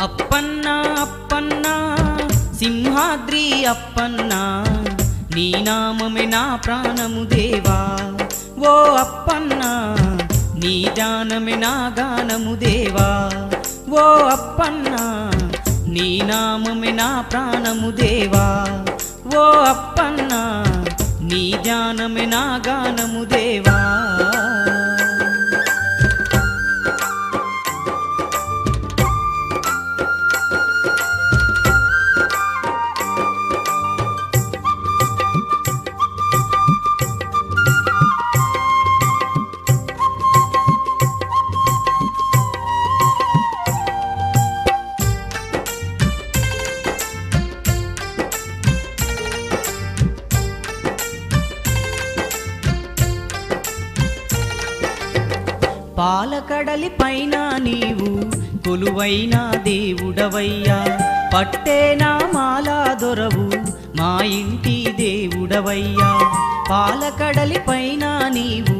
అప్పన్నా అప్పన్నా సింహాద్రి అప్పన్నా నీ నామమే నా ప్రాణము దేవా ఓ అప్పన్నా నీ గానమే నా గానము దేవా ఓ అప్పన్నా నీ నామమే నా ప్రాణము దేవా ఓ అప్పన్నా నీ గానమే నా గానము దేవా పాలకడలి పైన నీవు కొలువైన దేవుడవయ్యా పట్టేనా మాలా దొరవు మా ఇంటి దేవుడవయ్యా పాలకడలి పైన నీవు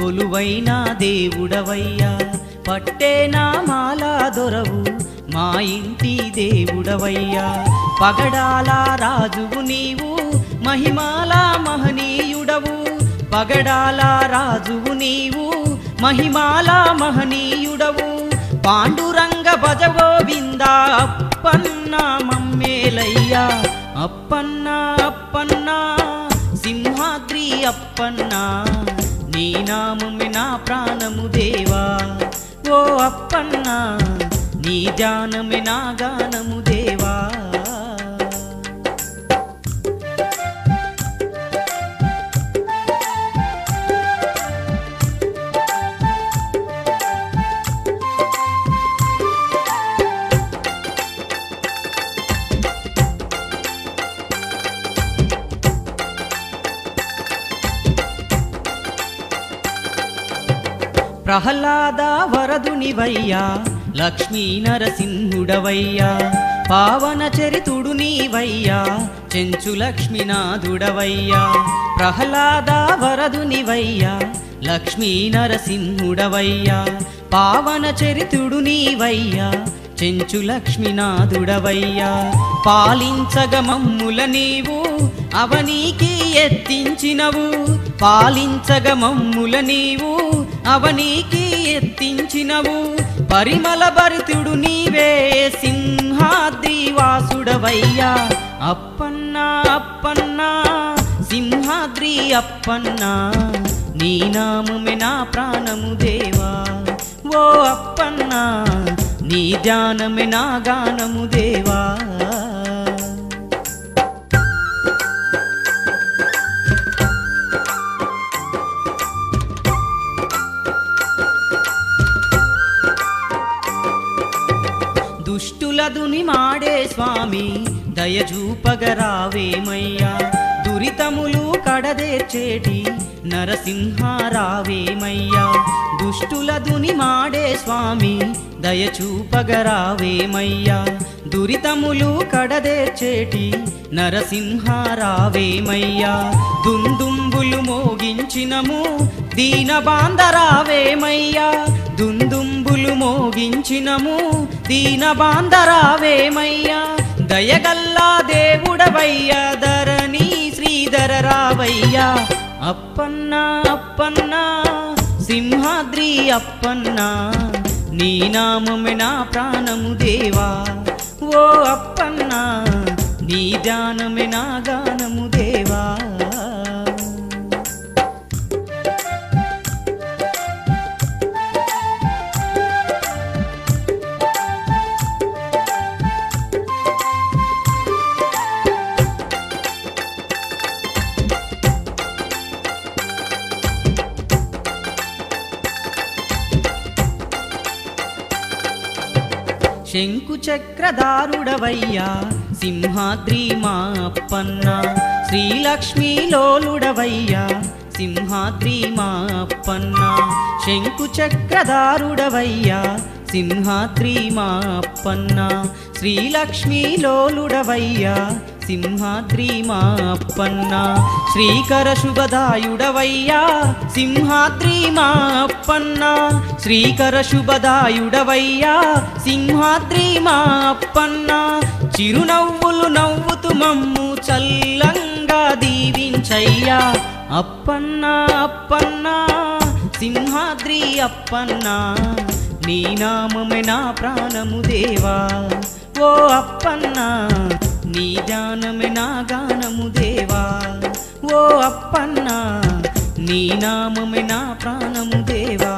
కొలువైన దేవుడవయ్యా పట్టేనా మాలా దొరవు మా ఇంటి దేవుడవయ్యా పగడాల రాజువు నీవు మహిమాల మహనీయుడవు పగడాల రాజువు నీవు మహిమాల మహనీయుడవు పాండురంగ భజ గోవిందా అప్పన్నా మమ్మేలయ్యా అప్పన్నా అప్పన్నా సింహాద్రి అప్పన్నా నీ నామమే నా ప్రాణము దేవా ఓ అప్పన్నా నీ గానమే నా గానము దేవా ప్రహ్లాద వరదునివయ్యా లక్ష్మీ నరసింహుడవయ్యా పావన చరితుడు నీవయ్యా చెంచు లక్ష్మీనాథుడవయ్యా ప్రహ్లాద వరదునివయ్యా లక్ష్మీ నరసింహుడవయ్యా పావన చరితుడు నీవయ్యా చెంచు లక్ష్మీనాథుడవయ్యా పాలించగ మమ్ముల నీవు అవనీకి ఎత్తించినవు పాలించగ మమ్ముల నీవు అవనీకి ఎత్తించినవు పరిమళ భరితుడు నీవే సింహాద్రి వాసుడవయ్యా అప్పన్నా అప్పన్నా సింహాద్రి అప్పన్నా నీ నామమే నా ప్రాణము దేవా ఓ అప్పన్నా నీ గానమే నా గానము దేవా దుష్టులదుని మాడే స్వామి దయచూపగరావేమయ్యా దురితములు కడదేర్చేటి నరసింహారావేమయ్యా దుష్టులదుని మాడే స్వామి దయచూపగరావేమయ్యా దురితములు కడదేర్చేటి నరసింహారావేమయ్యా దుందుంబులు మోగించినము దీనబాంధరావేమయ్యా దుందుంబులు మోగించినము దీనబాంధరావేమయ్యా దయగల్లా దేవుడవయ్యా ధరణి శ్రీధర రావయ్యా అప్పన్నా అప్పన్నా సింహాద్రి అప్పన్నా నీ నామమే నా ప్రాణము దేవా ఓ అప్పన్నా నీ గానమే నా గానము దేవా శంకు చక్రధారుడవయ్యా సింహాద్రి మా అప్పన్నా శ్రీలక్ష్మీ లోలుడవయ్యా సింహాద్రి మా అప్పన్నా శంకు చక్రధారుడవయ్యా సింహాద్రి మా అప్పన్నా శ్రీలక్ష్మీ లోలుడవయ్యా సింహాద్రి మా అప్పన్న శ్రీకర శుభదాయుడవయ్యా సింహాద్రి మా అప్పన్న శ్రీకర శుభదాయుడవయ్యా సింహాద్రి మా అప్పన్న చిరునవ్వులు నవ్వుతూ మమ్ము చల్లంగా దీవించయ్యా అప్పన్న అప్పన్న సింహాద్రి అప్పన్న నీ నామమే నా ప్రాణము దేవా ఓ అప్పన్న నీ ధ్యానమే నా గానము దేవా ఓ అప్పన్న నీ నామమే నా ప్రాణము దేవా।